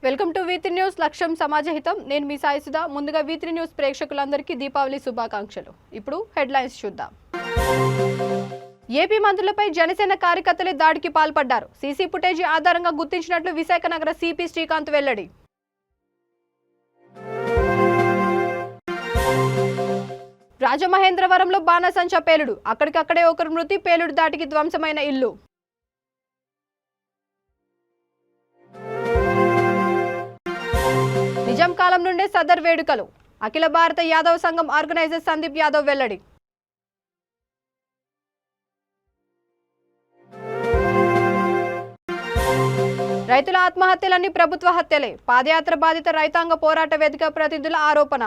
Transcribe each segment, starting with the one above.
Welcome to V3 news లక్ష్యం సమాజహితం. నేను మీ సాయి సుధా. ముందుగా V3 న్యూస్ ప్రేక్షకులందరికీ దీపావళి శుభాకాంక్షలు. ఇప్పుడు హెడ్లైన్స్ చూద్దాం. ఏపీ మంత్రులపై జనసేన కార్యకర్తలే దాడికి పాల్పడ్డారు. సీసీ ఫుటేజీ ఆధారంగా గుర్తించినట్లు విశాఖ నగర సిపి శ్రీకాంత్ వెల్లడి. రాజమహేంద్రవరంలో బాణసంచా పేలుడు. అక్కడికక్కడే ఒకరు మృతి. పేలుడు దాటికి ధ్వంసమైన ఇల్లు. నిజాం కాలం నుండే సదర్ వేడుకలు. అఖిల భారత యాదవ్ సంఘం ఆర్గనైజర్ సందీప్ యాదవ్ వెల్లడి. రైతుల ఆత్మహత్యలన్నీ ప్రభుత్వ హత్యలే. పాదయాత్ర బాధిత రైతాంగ పోరాట వేదిక ప్రతినిధుల ఆరోపణ.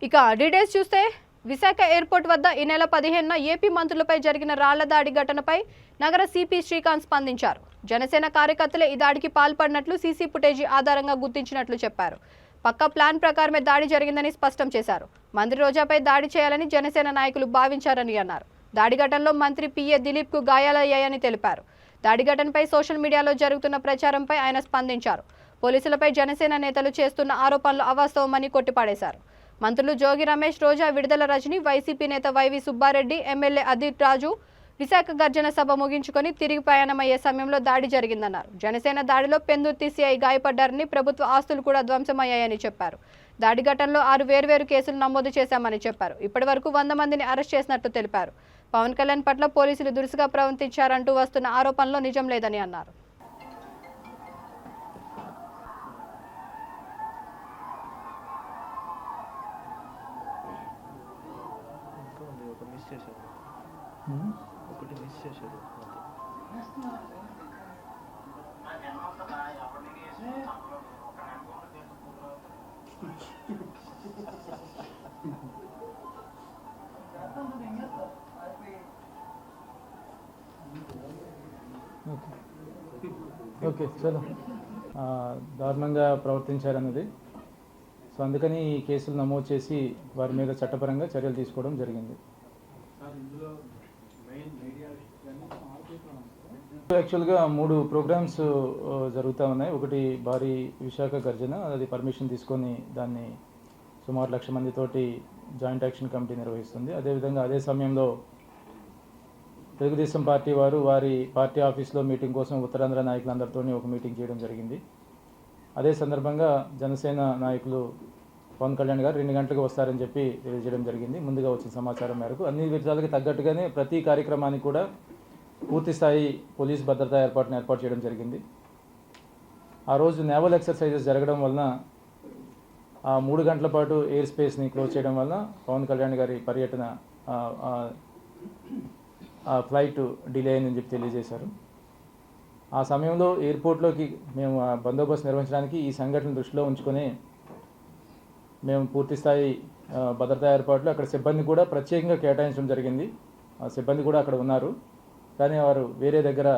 ఇక డీటెయిల్స్ చూస్తే విశాఖ ఎయిర్పోర్ట్ వద్ద ఈ నెల 15న ఏపీ మంత్రులపై జరిగిన రాళ్ల దాడి ఘటనపై నగర సిపి శ్రీకాంత్ స్పందించారు. జనసేన కార్యకర్తలే ఈ దాడికి పాల్పడినట్లు సీసీ ఫుటేజీ ఆధారంగా గుర్తించినట్లు చెప్పారు. పక్కా ప్లాన్ ప్రకారమే దాడి జరిగిందని స్పష్టం చేశారు. మంత్రి రోజాపై దాడి చేయాలని జనసేన నాయకులు భావించారని అన్నారు. దాడి ఘటనలో మంత్రి పిఏ దిలీప్ కు గాయాలయ్యాయని తెలిపారు. దాడి ఘటనపై సోషల్ మీడియాలో జరుగుతున్న ప్రచారంపై ఆయన స్పందించారు. పోలీసులపై జనసేన నేతలు చేస్తున్న ఆరోపణలు అవాస్తవమని కొట్టిపాడేశారు. మంత్రులు జోగి రమేష్, రోజా, విడుదల రజని, వైసీపీ నేత వైవి సుబ్బారెడ్డి, ఎమ్మెల్యే అదిత్ రాజు విశాఖ గర్జన సభ ముగించుకొని తిరిగి ప్రయాణమయ్యే సమయంలో దాడి జరిగిందన్నారు. జనసేన దాడిలో పెందుర్తి సిఐ గాయపడ్డారని, ప్రభుత్వ ఆస్తులు కూడా ధ్వంసమయ్యాయని చెప్పారు. దాడి ఘటనలో 6 వేర్వేరు కేసులు నమోదు చేశామని చెప్పారు. ఇప్పటి వరకు 100 మందిని అరెస్ట్ చేసినట్టు తెలిపారు. పవన్ కళ్యాణ్ పట్ల పోలీసులు దురుసుగా ప్రవర్తించారంటూ వస్తున్న ఆరోపణలో నిజం లేదని అన్నారు. ఒకటి మిస్ చేశారు. ఓకే చలో దారుణంగా ప్రవర్తించారన్నది. సో అందుకని ఈ కేసులు నమోదు చేసి వారి మీద చట్టపరంగా చర్యలు తీసుకోవడం జరిగింది. యాక్చువల్గా 3 ప్రోగ్రామ్స్ జరుగుతూ ఉన్నాయి. ఒకటి భారీ విశాఖ గర్జన, అది పర్మిషన్ తీసుకొని దాన్ని సుమారు 1,00,000 మందితోటి జాయింట్ యాక్షన్ కమిటీ నిర్వహిస్తుంది. అదేవిధంగా అదే సమయంలో తెలుగుదేశం పార్టీ వారు వారి పార్టీ ఆఫీస్లో మీటింగ్ కోసం ఉత్తరాంధ్ర నాయకులందరితో ఒక మీటింగ్ చేయడం జరిగింది. అదే సందర్భంగా జనసేన నాయకులు పవన్ కళ్యాణ్ గారు 2 గంటలకు వస్తారని చెప్పి తెలియజేయడం జరిగింది. ముందుగా వచ్చిన సమాచారం మేరకు అన్ని విషయాలకి తగ్గట్టుగానే ప్రతి కార్యక్రమానికి కూడా పూర్తి స్థాయి పోలీస్ భద్రతా ఏర్పాటు చేయడం జరిగింది. ఆ రోజు నేవల్ ఎక్సర్సైజెస్ జరగడం వలన ఆ 3 గంటల పాటు ఎయిర్ స్పేస్ని క్లోజ్ చేయడం వలన పవన్ కళ్యాణ్ గారి పర్యటన ఫ్లైట్ డిలే అయిందని చెప్పి తెలియజేశారు. ఆ సమయంలో ఎయిర్పోర్ట్లోకి మేము బందోబస్తు నిర్వహించడానికి ఈ సంఘటన దృష్టిలో ఉంచుకొని మేము పూర్తి స్థాయి భద్రతా ఏర్పాట్లు, అక్కడ సిబ్బంది కూడా ప్రత్యేకంగా కేటాయించడం జరిగింది. ఆ సిబ్బంది కూడా అక్కడ ఉన్నారు. కానీ వారు వేరే దగ్గర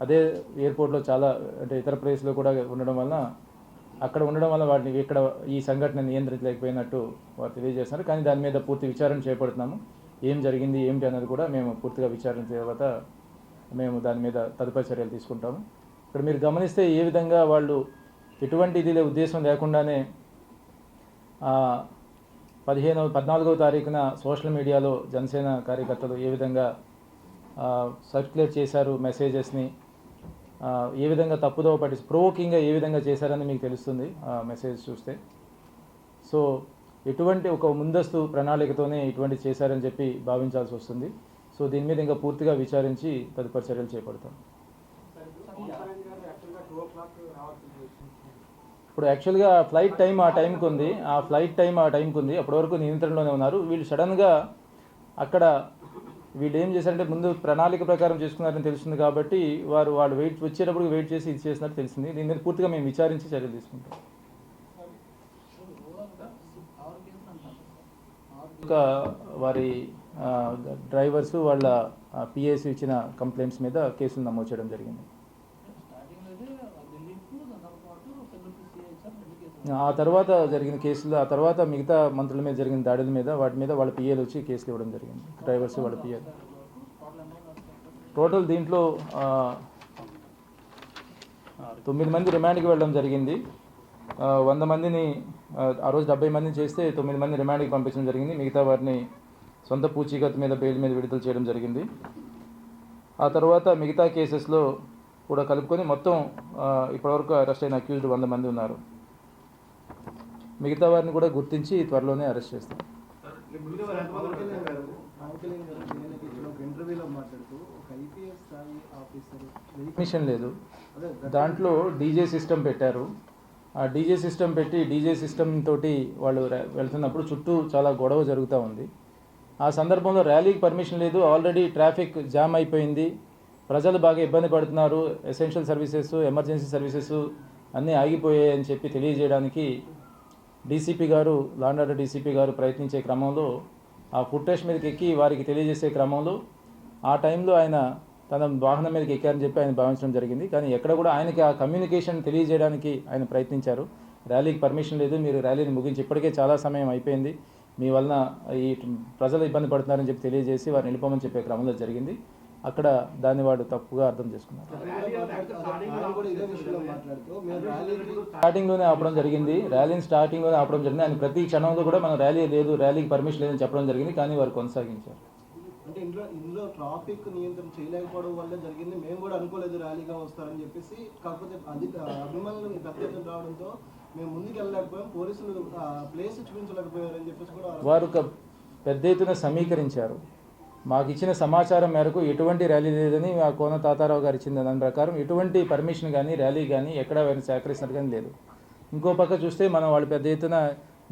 అదే ఎయిర్పోర్ట్లో చాలా అంటే ఇతర ప్లేస్లో కూడా ఉండడం వలన అక్కడ ఉండడం వల్ల వాటిని ఇక్కడ ఈ సంఘటన నియంత్రించలేకపోయినట్టు వారు తెలియజేస్తున్నారు. కానీ దాని మీద పూర్తి విచారణ చేపడుతున్నాము. ఏం జరిగింది ఏమిటి అన్నది కూడా మేము పూర్తిగా విచారణ తర్వాత మేము దాని మీద తదుపరి చర్యలు తీసుకుంటాము. ఇక్కడ మీరు గమనిస్తే ఏ విధంగా వాళ్ళు ఎటువంటి ఇది ఉద్దేశం లేకుండానే 14వ తారీఖున సోషల్ మీడియాలో జనసేన కార్యకర్తలు ఏ విధంగా సర్క్యులేట్ చేశారు మెసేజెస్ని, ఏ విధంగా తప్పుదోవ పట్టి ప్రొవోకింగ్గా ఏ విధంగా చేశారని మీకు తెలుస్తుంది ఆ మెసేజ్ చూస్తే. సో ఎటువంటి ఒక ముందస్తు ప్రణాళికతోనే ఇటువంటి చేశారని చెప్పి భావించాల్సి వస్తుంది. సో దీని మీద ఇంకా పూర్తిగా విచారించి తదుపరి చర్యలు చేపడతాం. ఇప్పుడు యాక్చువల్గా ఫ్లైట్ టైం ఆ టైంకి ఉంది. అప్పటి వరకు నియంత్రణలోనే ఉన్నారు. వీళ్ళు సడన్గా అక్కడ వీళ్ళు ఏం చేశారంటే ముందు ప్రణాళిక ప్రకారం చేసుకున్నారని తెలుస్తుంది. కాబట్టి వాళ్ళు వచ్చేటప్పుడు వెయిట్ చేసి ఇది చేసినట్టు తెలిసింది. దీని మీద పూర్తిగా మేము విచారించి చర్యలు తీసుకుంటాం. ఇంకా వారి డ్రైవర్స్ వాళ్ళ పిఎస్ ఇచ్చిన కంప్లైంట్స్ మీద కేసులు నమోదు చేయడం జరిగింది. ఆ తర్వాత జరిగిన కేసులు, ఆ తర్వాత మిగతా మంత్రుల మీద జరిగిన దాడుల మీద వాటి మీద వాళ్ళ పిఏలు వచ్చి కేసులు ఇవ్వడం జరిగింది. డ్రైవర్స్ వాళ్ళ పిఏలు టోటల్ దీంట్లో 9 మంది రిమాండ్కి వెళ్ళడం జరిగింది. 100 మందిని ఆ రోజు 70 మందిని చేస్తే 9 మంది రిమాండ్కి పంపించడం జరిగింది. మిగతా వారిని సొంత పూచీకత్తు మీద బెయిల్ మీద విడుదల చేయడం జరిగింది. ఆ తర్వాత మిగతా కేసెస్లో కూడా కలుపుకొని మొత్తం ఇప్పటివరకు అరెస్ట్ అయిన అక్యూజ్డ్ 100 మంది ఉన్నారు. మిగతా వారిని కూడా గుర్తించి త్వరలోనే అరెస్ట్ చేస్తాం. పర్మిషన్ లేదు. దాంట్లో డీజే సిస్టమ్ పెట్టారు. ఆ డీజే సిస్టమ్ పెట్టి డీజే సిస్టమ్ తోటి వాళ్ళు వెళ్తున్నప్పుడు చుట్టూ చాలా గొడవ జరుగుతూ ఉంది. ఆ సందర్భంలో ర్యాలీకి పర్మిషన్ లేదు. ఆల్రెడీ ట్రాఫిక్ జామ్ అయిపోయింది. ప్రజలు బాగా ఇబ్బంది పడుతున్నారు. ఎసెన్షియల్ సర్వీసెస్, ఎమర్జెన్సీ సర్వీసెస్ అన్నీ ఆగిపోయాయి అని చెప్పి తెలియజేయడానికి డీసీపీ గారు, లా అండ్ ఆర్డర్ డీసీపీ గారు ప్రయత్నించే క్రమంలో ఆ ఫుటేజ్ మీదకి ఎక్కి వారికి తెలియజేసే క్రమంలో ఆ టైంలో ఆయన తన వాహనం మీదకి ఎక్కారని చెప్పి ఆయన భావించడం జరిగింది. కానీ ఎక్కడ కూడా ఆయనకి ఆ కమ్యూనికేషన్ తెలియజేయడానికి ఆయన ప్రయత్నించారు. ర్యాలీకి పర్మిషన్ లేదు, మీరు ర్యాలీని ముగించి ఇప్పటికే చాలా సమయం అయిపోయింది, మీ వలన ఈ ప్రజలు ఇబ్బంది పడుతున్నారని చెప్పి తెలియజేసి వారిని వెళ్ళిపోమని చెప్పే క్రమంలో జరిగింది. అక్కడ దాన్ని వాడు తప్పుగా అర్థం చేసుకున్నారు. స్టార్టింగ్లోనే ఆపడం జరిగింది. ర్యాలీని స్టార్టింగ్లోనే ఆపడం జరిగింది. ఆయన ప్రతి క్షణంలో కూడా మనం ర్యాలీ లేదు, ర్యాలీకి పర్మిషన్ లేదని చెప్పడం జరిగింది. కానీ వారు కొనసాగించారు. అంటే ఇందులో ట్రాఫిక్ నియంత్రణ చేయలేకపోవడం వల్ల జరిగింది. మేము కూడా అనుకోలేదు ర్యాలీగా వస్తారని చెప్పేసి. కాకపోతే అభిమానులు పెద్ద ఎత్తున రావడంతో మేము ముందుకు వెళ్ళలేకపోయాం. పోలీసులు ప్లేస్ చూపించలేకపోయారని చెప్పేసి కూడా వారు పెద్ద ఎత్తున సమీకరించారు. మాకు ఇచ్చిన సమాచారం మేరకు ఎటువంటి ర్యాలీ లేదని ఆ కోన తాతారావు గారు ఇచ్చిన దాని ప్రకారం ఎటువంటి పర్మిషన్ కానీ ర్యాలీ కానీ ఎక్కడ వారిని సేకరిస్తున్నట్టు కానీ లేదు. ఇంకో పక్క చూస్తే మనం వాళ్ళు పెద్ద ఎత్తున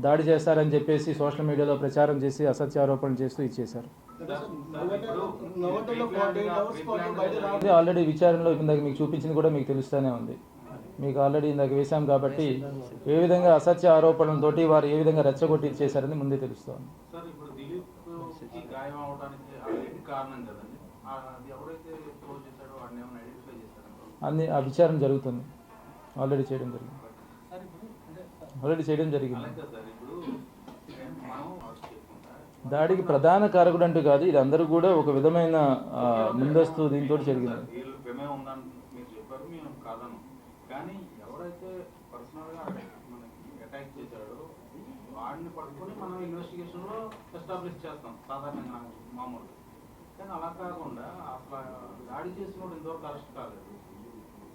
దాడి చేస్తారని చెప్పేసి సోషల్ మీడియాలో ప్రచారం చేసి అసత్యారోపణలు చేస్తూ ఇచ్చేశారు. ఆల్రెడీ విచారణలో ఇందాక మీకు చూపించింది కూడా మీకు తెలుస్తూనే ఉంది. మీకు ఆల్రెడీ ఇందాక వేశాం కాబట్టి ఏ విధంగా అసత్య ఆరోపణలతోటి వారు ఏ విధంగా రెచ్చగొట్టి ఇచ్చేశారని ముందే తెలుస్తోంది. అన్ని ఆ విచారణ జరుగుతుంది. ఆల్రెడీ చేయడం జరిగింది. దాడికి ప్రధాన కారకుడు అంటూ కాదు, ఇది అందరూ కూడా ఒక విధమైన ముందస్తు దీంతో జరిగింది. వాడిని పట్టుకొని మనం ఇన్వెస్టిగేషన్లో ఎస్టాబ్లిష్ చేస్తాం సాధారణంగా మామూలుగా. కానీ అలా కాకుండా అసలు దాడి చేసిన వాడు ఇంతవరకు అరెస్ట్ కాలేదు.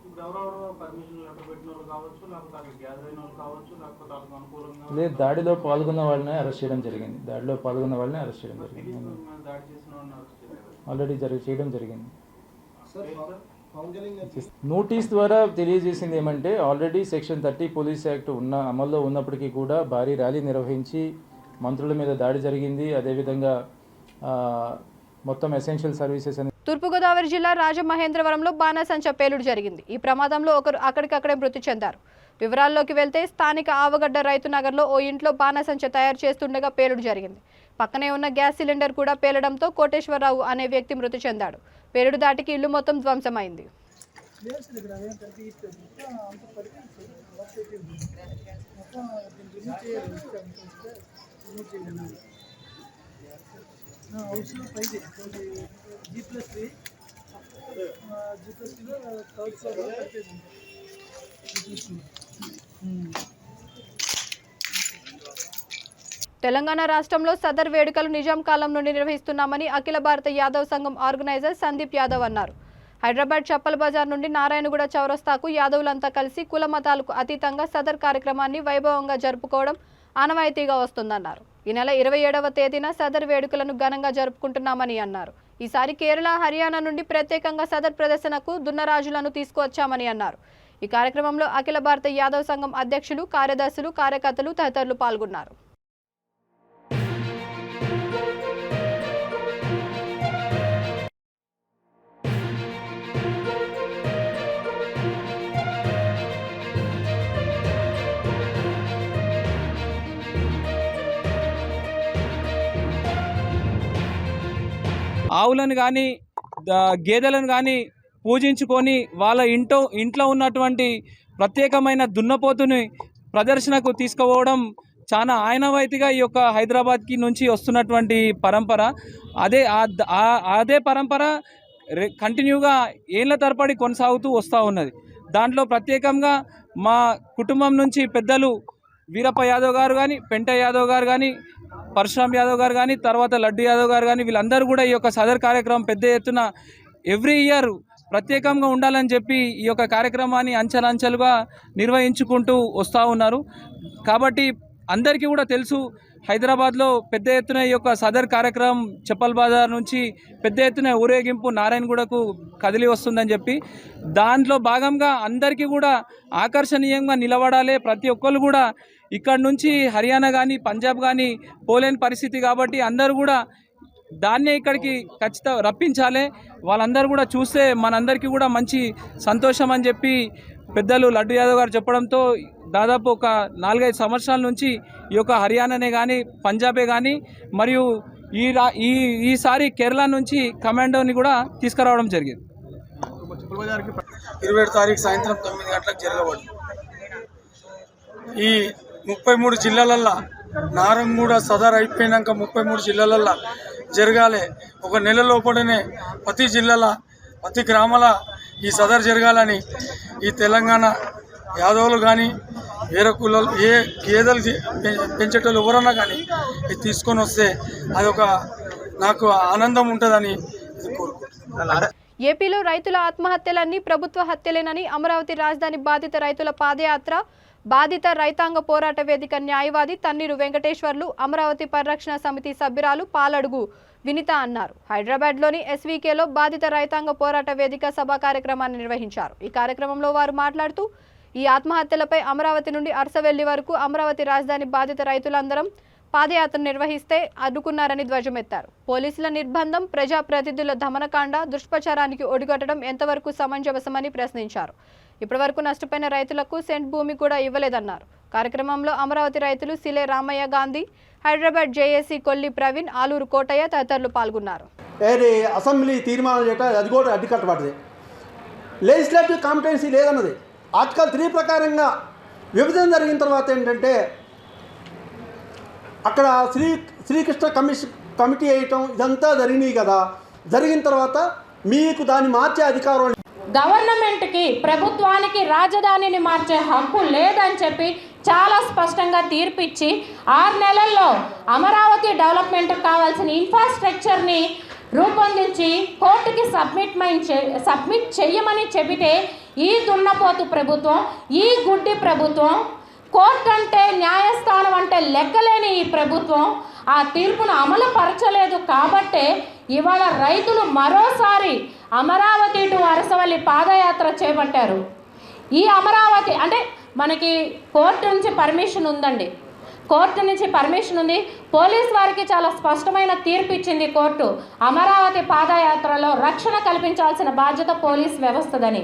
ఇప్పుడు ఎవరెవరో పర్మిషన్ లెటర్ పెట్టిన వాళ్ళు కావచ్చు, లేకపోతే అక్కడ గ్యాదర్ అయిన వాళ్ళు కావచ్చు, లేకపోతే వాళ్ళకి అనుకూలంగా లేదు, దాడిలో పాల్గొన్న వాళ్ళని అరెస్ట్ చేయడం జరిగింది. దాడి చేసిన వాళ్ళని అరెస్ట్ ఆల్రెడీ చేయడం జరిగింది. నోటీస్ ద్వారా తెలియజేసింది ఏమంటే, ఆల్రెడీ సెక్షన్ 30 పోలీస్ యాక్ట్ అమల్లో ఉన్నప్పటికీ కూడా భారీ ర్యాలీ నిర్వహించి మంత్రుల మీద దాడి జరిగింది. అదేవిధంగా మొత్తం ఎసెన్షియల్ సర్వీసెస్ అని. తూర్పుగోదావరి జిల్లా రాజమహేంద్రవరంలో బాణాసంచా పేలుడు జరిగింది. ఈ ప్రమాదంలో ఒకరు అక్కడికక్కడే మృతి చెందారు. వివరాల్లోకి వెళ్తే స్థానిక ఆవగడ్డ రైతు నగర్లో ఓ ఇంట్లో బాణాసంచా తయారు చేస్తుండగా పేలుడు జరిగింది. పక్కనే ఉన్న గ్యాస్ సిలిండర్ కూడా పేలడంతో కోటేశ్వరరావు అనే వ్యక్తి మృతి చెందాడు. పేలుడు దాటికి ఇల్లు మొత్తం ధ్వంసమైంది. తెలంగాణ రాష్ట్రంలో సదర్ వేడుకలు నిజాం కాలం నుండి నిర్వహిస్తున్నామని అఖిల భారత యాదవ్ సంఘం ఆర్గనైజర్ సందీప్ యాదవ్ అన్నారు. హైదరాబాద్ చప్పల్ బజార్ నుండి నారాయణగూడ చౌరస్తాకు యాదవులంతా కలిసి కుల మతాలకు అతీతంగా సదర్ కార్యక్రమాన్ని వైభవంగా జరుపుకోవడం ఆనవాయితీగా వస్తుందన్నారు. ఈ నెల 27వ తేదీన సదర్ వేడుకలను ఘనంగా జరుపుకుంటున్నామని అన్నారు. ఈసారి కేరళ, హర్యానా నుండి ప్రత్యేకంగా సదర్ ప్రదర్శనకు దున్నరాజులను తీసుకువచ్చామని అన్నారు. ఈ కార్యక్రమంలో అఖిల భారత యాదవ్ సంఘం అధ్యక్షులు, కార్యదర్శులు, కార్యకర్తలు తదితరులు పాల్గొన్నారు. ఆవులను కానీ గేదెలను కానీ పూజించుకొని వాళ్ళ ఇంట్లో ఉన్నటువంటి ప్రత్యేకమైన దున్నపోతుని ప్రదర్శనకు తీసుకుపోవడం చాలా ఆనవాయితీగా ఈ యొక్క హైదరాబాద్కి నుంచి వస్తున్నటువంటి పరంపర. అదే పరంపర కంటిన్యూగా ఏళ్ల తరబడి కొనసాగుతూ వస్తూ ఉన్నది. దాంట్లో ప్రత్యేకంగా మా కుటుంబం నుంచి పెద్దలు వీరప్ప యాదవ్ గారు కానీ, పెంట యాదవ్ గారు కానీ, పరశురామ్ యాదవ్ గారు కానీ, తర్వాత లడ్డు యాదవ్ గారు కానీ, వీళ్ళందరూ కూడా ఈ యొక్క సదర్ కార్యక్రమం పెద్ద ఎత్తున ఎవ్రీ ఇయర్ ప్రత్యేకంగా ఉండాలని చెప్పి ఈ యొక్క కార్యక్రమాన్ని అంచెలంచెలుగా నిర్వహించుకుంటూ వస్తూ ఉన్నారు. కాబట్టి అందరికీ కూడా తెలుసు, హైదరాబాద్లో పెద్ద ఎత్తున ఈ యొక్క సదర్ కార్యక్రమం చెప్పల్ బజార్ నుంచి పెద్ద ఎత్తున ఊరేగింపు నారాయణగూడకు కదిలి వస్తుందని చెప్పి, దాంట్లో భాగంగా అందరికీ కూడా ఆకర్షణీయంగా నిలబడాలి. ప్రతి ఒక్కరు కూడా ఇక్కడ నుంచి హర్యానా కానీ పంజాబ్ కానీ పోలేని పరిస్థితి కాబట్టి అందరూ కూడా దాన్నే ఇక్కడికి ఖచ్చితంగా రప్పించాలి. వాళ్ళందరూ కూడా చూస్తే మనందరికీ కూడా మంచి సంతోషం అని చెప్పి పెద్దలు లడ్డు యాదవ్ గారు చెప్పడంతో దాదాపు ఒక 4-5 సంవత్సరాల నుంచి ఈ యొక్క హర్యానానే కానీ పంజాబే కానీ మరియు ఈసారి కేరళ నుంచి కమాండోని కూడా తీసుకురావడం జరిగింది. 27 తారీఖు సాయంత్రం 9 గంటలకు జరగబడింది. ఈ 33 జిల్లాలల్లో నారాయణగూడ సదర్ అయిపోయినాక 33 జిల్లాలల్లో జరగాలి. ఒక నెల లోపలనే ప్రతి జిల్లాల ప్రతి గ్రామాల ఈ సదర్ జరగాలని ఈ తెలంగాణ యాదవులు కానీ వేరే కులాలు ఏ గేదెలు పెంచేటోళ్ళు ఎవరన్నా కానీ ఇది తీసుకొని వస్తే అదొక నాకు ఆనందం ఉంటుందని కోరుకుంటున్నాను. ఏపీలో రైతుల ఆత్మహత్యలన్నీ ప్రభుత్వ హత్యలేనని అమరావతి రాజధాని బాధిత రైతుల పాదయాత్ర బాధిత రైతాంగ పోరాట వేదిక న్యాయవాది తన్నీరు వెంకటేశ్వర్లు, అమరావతి పరిరక్షణ సమితి సభ్యురాలు పాలడుగు వినిత అన్నారు. హైదరాబాద్లోని ఎస్వీకేలో బాధిత రైతాంగ పోరాట వేదిక సభా కార్యక్రమాన్ని నిర్వహించారు. ఈ కార్యక్రమంలో వారు మాట్లాడుతూ ఈ ఆత్మహత్యలపై అమరావతి నుండి అరసవెల్లి వరకు అమరావతి రాజధాని బాధిత రైతులందరం పాదయాత్ర నిర్వహిస్తే అడ్డుకున్నారని ధ్వజమెత్తారు. పోలీసుల నిర్బంధం, ప్రజాప్రతినిధుల దమనకాండ, దుష్ప్రచారానికి ఒడిగట్టడం ఎంతవరకు సమంజసమని ప్రశ్నించారు. ఇప్పటివరకు నష్టపోయిన రైతులకు సెంట్ భూమి కూడా ఇవ్వలేదన్నారు. కార్యక్రమంలో అమరావతి రైతులు సిలే రామయ్య గాంధీ, హైదరాబాద్ జేఏసీ కొల్లి ప్రవీణ్, ఆలూరు కోటయ్య తదితరులు పాల్గొన్నారు. అసెంబ్లీ తీర్మానం చేయటం అది కూడా అడ్డుకట్టబడింది. లెజిస్లేటివ్ కాంపిటెన్సీ లేదన్నది ఆర్టికల్ 3 ప్రకారంగా విభజన జరిగిన తర్వాత ఏంటంటే అక్కడ శ్రీకృష్ణ కమిటీ వేయటం ఇదంతా జరిగినాయి కదా. జరిగిన తర్వాత మీకు దాన్ని మార్చే అధికారం గవర్నమెంట్కి ప్రభుత్వానికి రాజధానిని మార్చే హక్కు లేదని చెప్పి చాలా స్పష్టంగా తీర్పిచ్చి 6 నెలల్లో అమరావతి డెవలప్మెంట్కి కావాల్సిన ఇన్ఫ్రాస్ట్రక్చర్ని రూపొందించి కోర్టుకి సబ్మిట్ చేయమని చెబితే ఈ దున్నపోతు ప్రభుత్వం, ఈ గుడ్డి ప్రభుత్వం, కోర్టు అంటే న్యాయస్థానం అంటే లెక్కలేని ఈ ప్రభుత్వం ఆ తీర్పును అమలు పరచలేదు. కాబట్టే ఇవాళ రైతులు మరోసారి అమరావతి టు అరసవల్లి పాదయాత్ర చేపట్టారు. ఈ అమరావతి అంటే మనకి కోర్టు నుంచి పర్మిషన్ ఉందండి, కోర్టు నుంచి పర్మిషన్ ఉంది. పోలీస్ వారికి చాలా స్పష్టమైన తీర్పు ఇచ్చింది కోర్టు. అమరావతి పాదయాత్రలో రక్షణ కల్పించాల్సిన బాధ్యత పోలీస్ వ్యవస్థదని.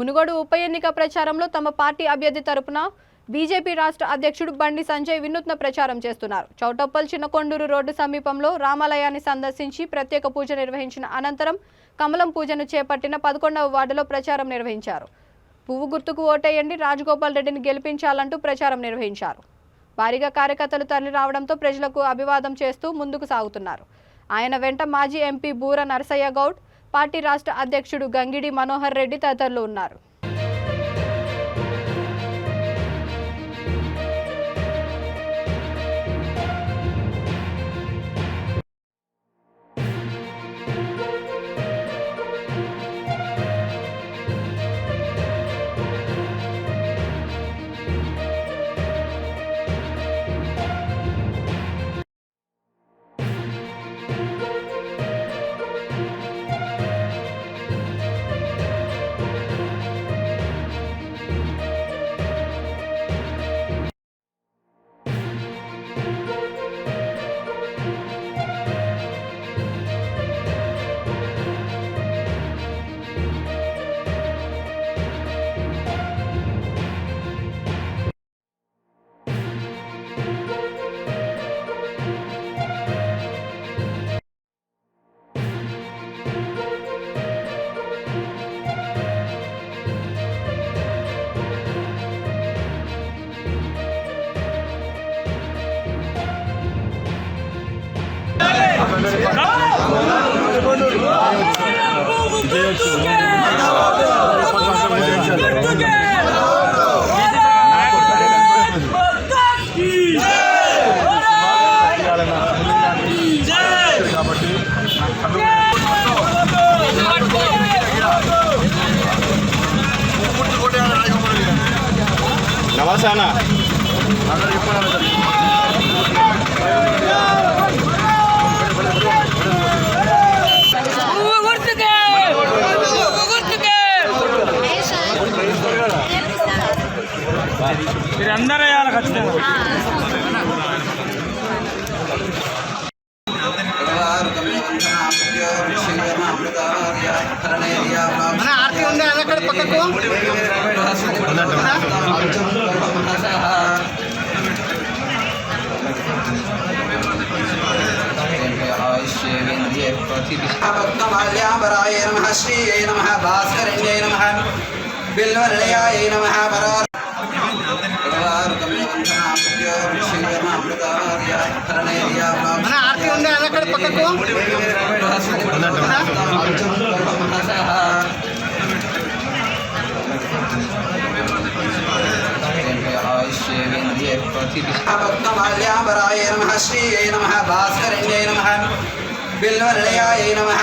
మునుగోడు ఉప ఎన్నిక ప్రచారంలో తమ పార్టీ అభ్యర్థి తరపున బీజేపీ రాష్ట్ర అధ్యక్షుడు బండి సంజయ్ వినూత్న ప్రచారం చేస్తున్నారు. చౌటప్పల్ చిన్నకొండూరు రోడ్డు సమీపంలో రామాలయాన్ని సందర్శించి ప్రత్యేక పూజ నిర్వహించిన అనంతరం కమలం పూజను చేపట్టిన 11వ వార్డులో ప్రచారం నిర్వహించారు. పువ్వు గుర్తుకు ఓటేయండి, రాజగోపాల్ రెడ్డిని గెలిపించాలంటూ ప్రచారం నిర్వహించారు. భారీగా కార్యకర్తలు తరలి రావడంతో ప్రజలకు అభివాదం చేస్తూ ముందుకు సాగుతున్నారు. ఆయన వెంట మాజీ ఎంపీ బూర నరసయ్య గౌడ్, పార్టీ రాష్ట్ర అధ్యక్షుడు గంగిడి మనోహర్ రెడ్డి తదితరులు ఉన్నారు. నమస్కారం. మీరందరూ వేయాలి ఖచ్చితంగా. ఆర్తి ఉండే అక్కడ పక్కకు భక్తమాల్యాంబరాయ నమః శ్రీయై నమః భాస్కరణ్యై నమః బిల్వనిలయాయ నమః ఆర్తి ఉండే అక్కడ పక్కకు భక్తమాల్యాంబరాయ నమః శ్రీయై నమః భాస్కరణ్యై నమః బిల్వనిలయాయ నమః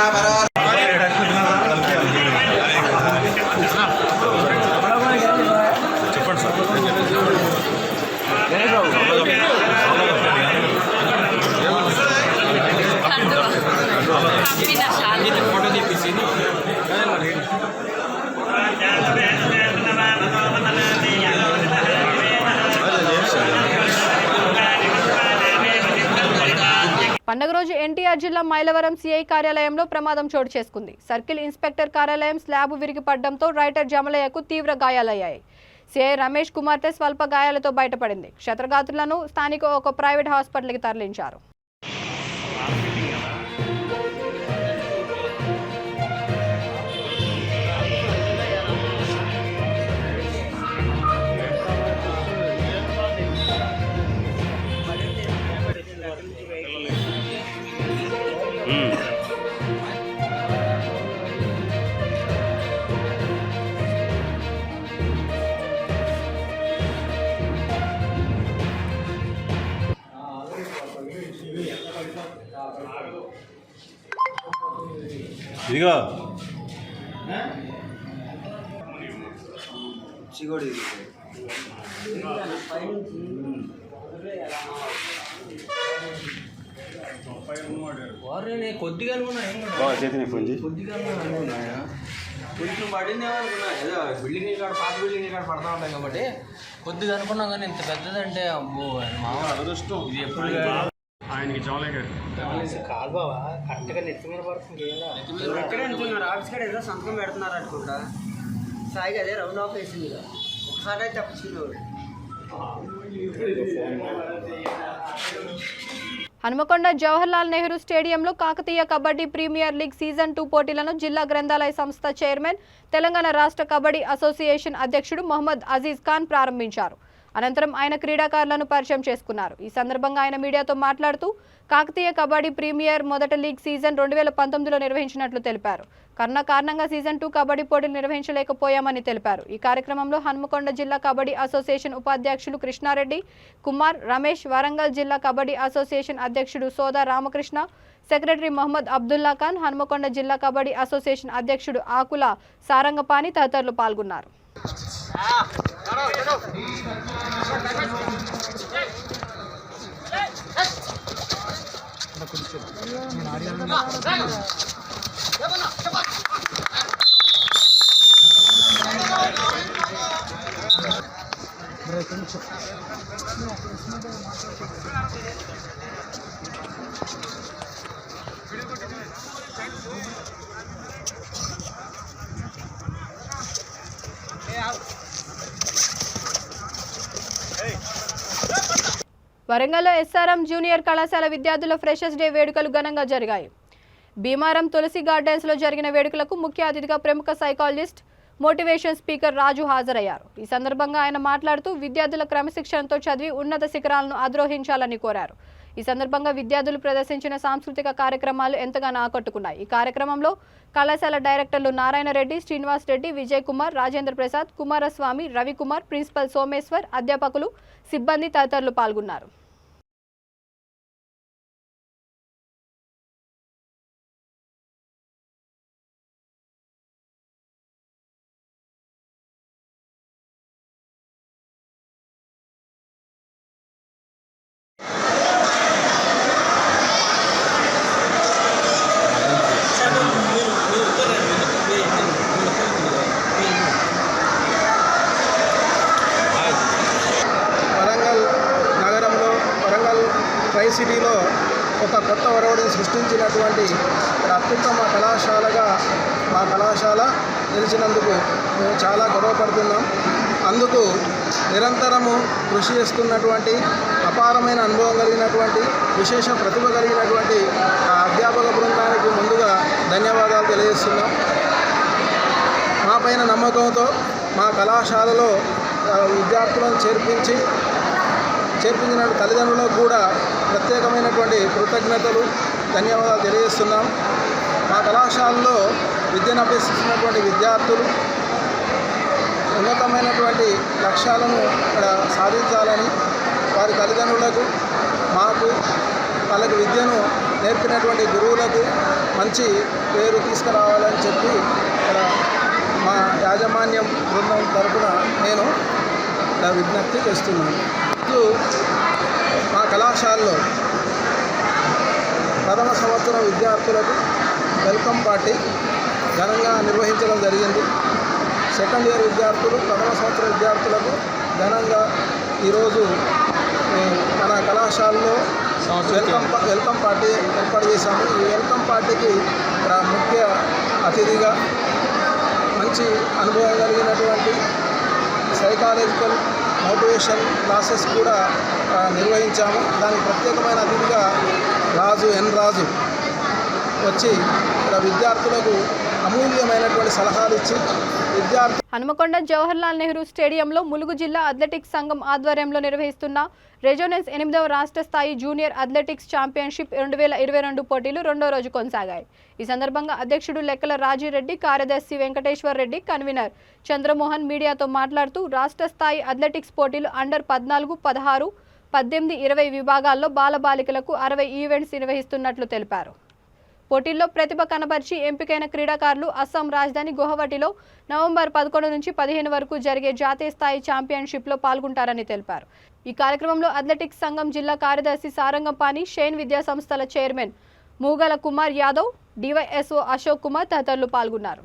పండగ రోజు ఎన్టీఆర్ జిల్లా మైలవరం సిఐ కార్యాలయంలో ప్రమాదం చోటు చేసుకుంది. సర్కిల్ ఇన్స్పెక్టర్ కార్యాలయం స్లాబ్ విరిగిపడడంతో రైటర్ జమలయ్యకు తీవ్ర గాయాలయ్యాయి. సిఐ రమేష్ కుమార్తె స్వల్ప గాయాలతో బయటపడింది. క్షతగాత్రులను స్థానిక ఒక ప్రైవేట్ హాస్పిటల్కి తరలించారు. ఇదిగో కొద్దిగా చేతిని ఫోన్ చేసి కొంచెం పడింది ఏమనుకున్నా ఏదో బిల్డింగ్ ఇక్కడ పాత బిల్డింగ్ ఇక్కడ పడతా ఉంటాయి కాబట్టి కొద్దిగా అనుకున్నాం కానీ ఇంత పెద్దదంటే అబ్బో మామూలు అదృష్టం ఇది ఎప్పుడు ఆయనకి జమలే కాదు బావా కరెక్ట్గా నెత్తి మీద పడుతుంది ఎక్కడ అనుకున్నారు ఆఫీస్ కాడ ఏదో సంతకం పెడుతున్నారు అనుకుంటా సాయిగా అదే రౌండ్ ఆఫ్ వేసింది ఒకసారి అయితే తప్పించుకునేవాడు. హనుమకొండ జవహర్లాల్ నెహ్రూ స్టేడియంలో Kakatiya kabaddi premier league season 2 పోటీలను జిల్లా గ్రంథాలయ సంస్థ చైర్మన్, తెలంగాణ రాష్ట్ర కబడ్డీ అసోసియేషన్ అధ్యక్షుడు మొహమ్మద్ అజీజ్ ఖాన్ ప్రారంభించారు. అనంతరం ఆయన క్రీడాకారులను పరిచయం చేసుకున్నారు. ఈ సందర్భంగా ఆయన మీడియాతో మాట్లాడుతూ కాకతీయ కబడ్డీ ప్రీమియర్ మొదటి లీగ్ సీజన్ 2019లో నిర్వహించినట్లు తెలిపారు. కరోనా కారణంగా సీజన్ 2 కబడ్డీ పోటీలు నిర్వహించలేకపోయామని తెలిపారు. ఈ కార్యక్రమంలో హనుమకొండ జిల్లా కబడ్డీ అసోసియేషన్ ఉపాధ్యక్షులు కృష్ణారెడ్డి, కుమార్, రమేష్, వరంగల్ జిల్లా కబడ్డీ అసోసియేషన్ అధ్యక్షుడు సోదా రామకృష్ణ, సెక్రటరీ మహమ్మద్ అబ్దుల్లా ఖాన్, హనుమకొండ జిల్లా కబడ్డీ అసోసియేషన్ అధ్యక్షుడు ఆకుల సారంగపాణి తదితరులు పాల్గొన్నారు. వరంగల్లో ఎస్ఆర్ఎం జూనియర్ కళాశాల విద్యార్థుల ఫ్రెషర్స్ డే వేడుకలు ఘనంగా జరిగాయి. భీమారం తులసి గార్డెన్స్లో జరిగిన వేడుకలకు ముఖ్య అతిథిగా ప్రముఖ సైకాలజిస్ట్, మోటివేషన్ స్పీకర్ రాజు హాజరయ్యారు. ఈ సందర్భంగా ఆయన మాట్లాడుతూ విద్యార్థుల క్రమశిక్షణతో చదివి ఉన్నత శిఖరాలను అధిరోహించాలని కోరారు. ఈ సందర్భంగా విద్యార్థులు ప్రదర్శించిన సాంస్కృతిక కార్యక్రమాలు ఎంతగానో ఆకట్టుకున్నాయి. ఈ కార్యక్రమంలో కళాశాల డైరెక్టర్లు నారాయణ రెడ్డి, శ్రీనివాస్ రెడ్డి, విజయ్ కుమార్, రాజేంద్ర ప్రసాద్, కుమారస్వామి, రవికుమార్, ప్రిన్సిపల్ సోమేశ్వర్, అధ్యాపకులు, సిబ్బంది తదితరులు పాల్గొన్నారు. సిటీలో ఒక కొత్త ఒరవడిని సృష్టించినటువంటి అత్యుత్తమ కళాశాలగా మా కళాశాల నిలిచినందుకు మేము చాలా గర్వపడుతున్నాం. అందుకు నిరంతరము కృషి చేస్తున్నటువంటి అపారమైన అనుభవం కలిగినటువంటి విశేష ప్రతిభ కలిగినటువంటి అధ్యాపక బృందానికి ముందుగా ధన్యవాదాలు తెలియజేస్తున్నాం. మా పైన నమ్మకంతో మా కళాశాలలో విద్యార్థులను చేర్పించిన తల్లిదండ్రులకు కూడా ప్రత్యేకమైనటువంటి కృతజ్ఞతలు, ధన్యవాదాలు తెలియజేస్తున్నాం. మా కళాశాలలో విద్యను అభ్యసిస్తున్నటువంటి విద్యార్థులు ఉన్నతమైనటువంటి లక్ష్యాలను ఇక్కడ సాధించాలని వారి తల్లిదండ్రులకు, మాకు, వాళ్ళకి విద్యను నేర్పినటువంటి గురువులకు మంచి పేరు తీసుకురావాలని చెప్పి ఇక్కడ మా యాజమాన్యం బృందం తరపున నేను విజ్ఞప్తి చేస్తున్నాను. మా కళాశాలలో ప్రథమ సంవత్సరం విద్యార్థులకు వెల్కమ్ పార్టీ ఘనంగా నిర్వహించడం జరిగింది. సెకండ్ ఇయర్ విద్యార్థులు, ప్రథమ సంవత్సర విద్యార్థులకు ఘనంగా ఈరోజు మన కళాశాలలో వెల్కమ్ పార్టీ ఏర్పాటు చేశాము. ఈ వెల్కమ్ పార్టీకి ముఖ్య అతిథిగా మంచి అనుభవం కలిగినటువంటి సైకాలజికల్ మోటివేషన్ క్లాసెస్ కూడా నిర్వహించాము. దానికి ప్రత్యేకమైన అతిథిగా రాజు వచ్చి ఇక్కడ విద్యార్థులకు అమూల్యమైనటువంటి సలహాలు ఇచ్చి హనుమకొండ జవహర్లాల్ నెహ్రూ స్టేడియంలో ములుగు జిల్లా అథ్లెటిక్స్ సంఘం ఆధ్వర్యంలో నిర్వహిస్తున్న రెజోనెన్స్ 8వ రాష్ట్ర స్థాయి జూనియర్ అథ్లెటిక్స్ ఛాంపియన్షిప్ 2022 పోటీలు రెండో రోజు కొనసాగాయి. ఈ సందర్భంగా అధ్యక్షుడు లెక్కల రాజిరెడ్డి, కార్యదర్శి వెంకటేశ్వర్ రెడ్డి, కన్వీనర్ చంద్రమోహన్ మీడియాతో మాట్లాడుతూ రాష్ట్ర స్థాయి అథ్లెటిక్స్ పోటీలు అండర్ 14, 16, 18, 20 విభాగాల్లో బాలబాలికలకు 60 ఈవెంట్స్ నిర్వహిస్తున్నట్లు తెలిపారు. పోటీల్లో ప్రతిభ కనబర్చి ఎంపికైన క్రీడాకారులు అస్సాం రాజధాని గువాహటిలో నవంబర్ 11 నుంచి 15 వరకు జరిగే జాతీయ స్థాయి ఛాంపియన్షిప్లో పాల్గొంటారని తెలిపారు. ఈ కార్యక్రమంలో అథ్లెటిక్స్ సంఘం జిల్లా కార్యదర్శి సారంగపాణి, షైన్ విద్యా సంస్థల చైర్మన్ మూగల కుమార్ యాదవ్, డివైఎస్ఓ అశోక్ కుమార్ తదితరులు పాల్గొన్నారు.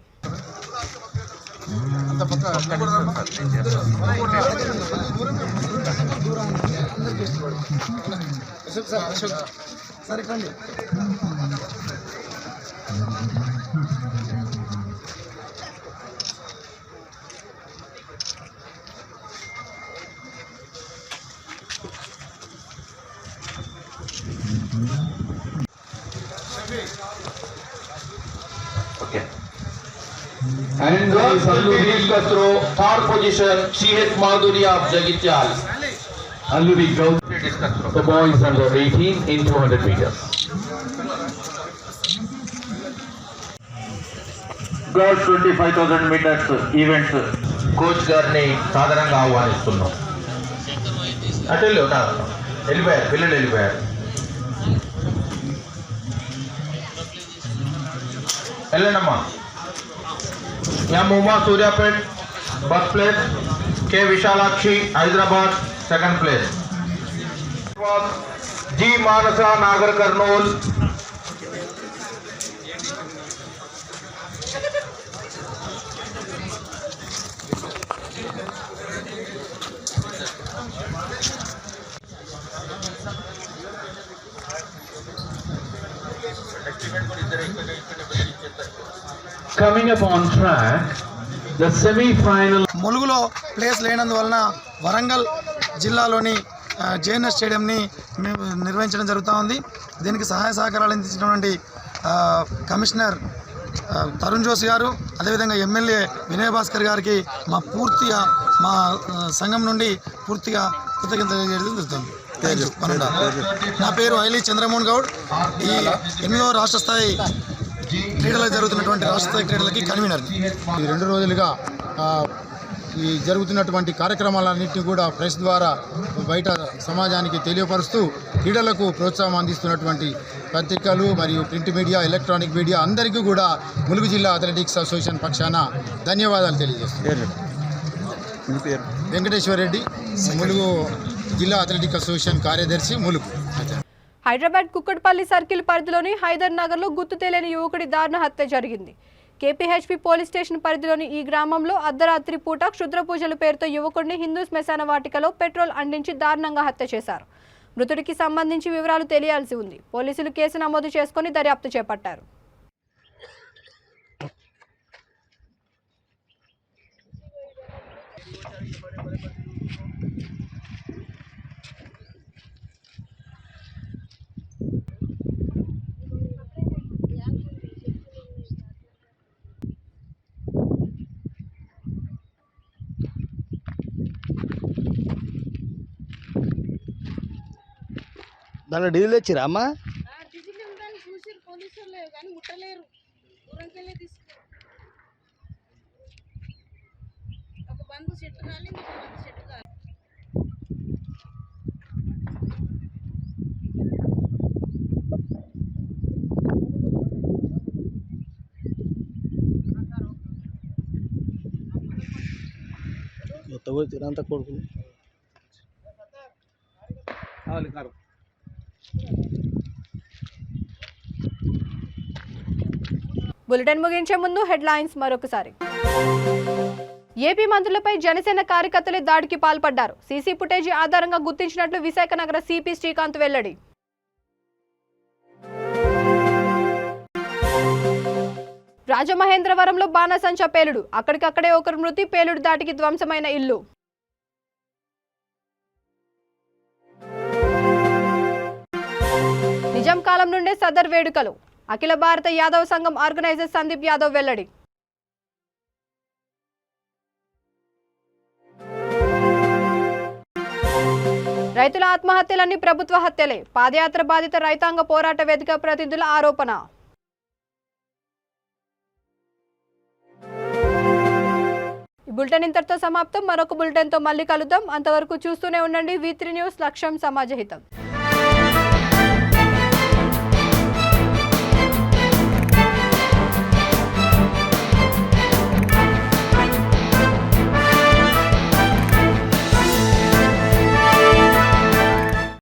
And girls will be discussed through third position, C.H. Madhurya of Jagityal. And will be discussed through the boys under 18 in 200 meters. Girls 25,000 meters events. Coach గారిని సాధారణంగా ఆహ్వానిస్తున్నాం. అటు వెళ్ళిపోయారు, పిల్లలు వెళ్ళిపోయారు. వెళ్ళండమ్మా. M. Uma Suryapet, first place. K. Vishalakshi, Hyderabad, second place. G. Manasa, Nagar Karnool. Coming up on track, the semi-final. ములుగులో place లేనందువలన వరంగల్ జిల్లాలోని జేఎన్ఎస్ స్టేడియంని నిర్వహించడం జరుగుతూ ఉంది. దీనికి సహాయ సహకారాలు అందించినటువంటి కమిషనర్ తరుణ్ జోషి గారు, అదేవిధంగా ఎమ్మెల్యే వినయ్ భాస్కర్ గారికి మా సంఘం నుండి పూర్తిగా కృతజ్ఞతలు తెలియజేయడం జరుగుతుంది. నా పేరు ఐలి చంద్రమోహన్ గౌడ్. ఈ 8వ రాష్ట్ర స్థాయి క్రీడలకు జరుగుతున్నటువంటి రాష్ట్ర స్థాయి క్రీడలకి కన్వీనర్. ఈ 2 రోజులుగా ఈ జరుగుతున్నటువంటి కార్యక్రమాలన్నింటినీ కూడా ప్రెస్ ద్వారా బయట సమాజానికి తెలియపరుస్తూ క్రీడలకు ప్రోత్సాహం అందిస్తున్నటువంటి పత్రికలు మరియు ప్రింట్ మీడియా, ఎలక్ట్రానిక్ మీడియా అందరికీ కూడా ములుగు జిల్లా అథ్లెటిక్స్ అసోసియేషన్ పక్షాన ధన్యవాదాలు తెలియజేస్తున్నాను. వెంకటేశ్వర రెడ్డి, ములుగు జిల్లా అథ్లెటిక్ అసోసియేషన్ కార్యదర్శి, ములుగు. హైదరాబాద్ కుక్కట్పల్లి సర్కిల్ పరిధిలోని హైదర్ నగర్లో గుర్తు తెలియని యువకుడి దారుణ హత్య జరిగింది. కేపీహెచ్పీ పోలీస్ స్టేషన్ పరిధిలోని ఈ గ్రామంలో అర్ధరాత్రి పూట క్షుద్ర పూజల పేరుతో యువకుడిని హిందూ శ్మశాన వాటికలో పెట్రోల్ అందించి దారుణంగా హత్య చేశారు. మృతుడికి సంబంధించి వివరాలు తెలియాల్సి ఉంది. పోలీసులు కేసు నమోదు చేసుకుని దర్యాప్తు చేపట్టారు. దాంట్లో డీజిల్ తెచ్చిరా అమ్మా? మొత్తం కూడా తినంతా కొడుకు బులెటిన్ ముగించే ముందు హెడ్లైన్స్ మరొకసారి. ఏపీ మంత్రులపై జనసేన కార్యకర్తలే దాడికి పాల్పడ్డారు. సీసీ ఫుటేజీ ఆధారంగా గుర్తించినట్లు విశాఖ నగర సిపి శ్రీకాంత్ వెల్లడి. రాజమహేంద్రవరంలో బాణసంచా పేలుడు, అక్కడికక్కడే ఒకరు మృతి, పేలుడు దాటికి ధ్వంసమైన ఇల్లు. నిజాం కాలం నుండే సదర్ వేడుకలు, అఖిల భారత యాదవ్ సంఘం ఆర్గనైజర్ సందీప్ యాదవ్ వెల్లడి. రైతుల ఆత్మహత్యలన్నీ ప్రభుత్వ హత్యలే, పాదయాత్ర బాధిత రైతాంగ పోరాట వేదిక ప్రతినిధుల ఆరోపణ. ఈ బులెటిన్ ఇంతటితో సమాప్తం. మరొక బులెటిన్తో మళ్ళీ కలుద్దాం. అంతవరకు చూస్తూనే ఉండండి V3 న్యూస్, లక్ష్యం సమాజహితం.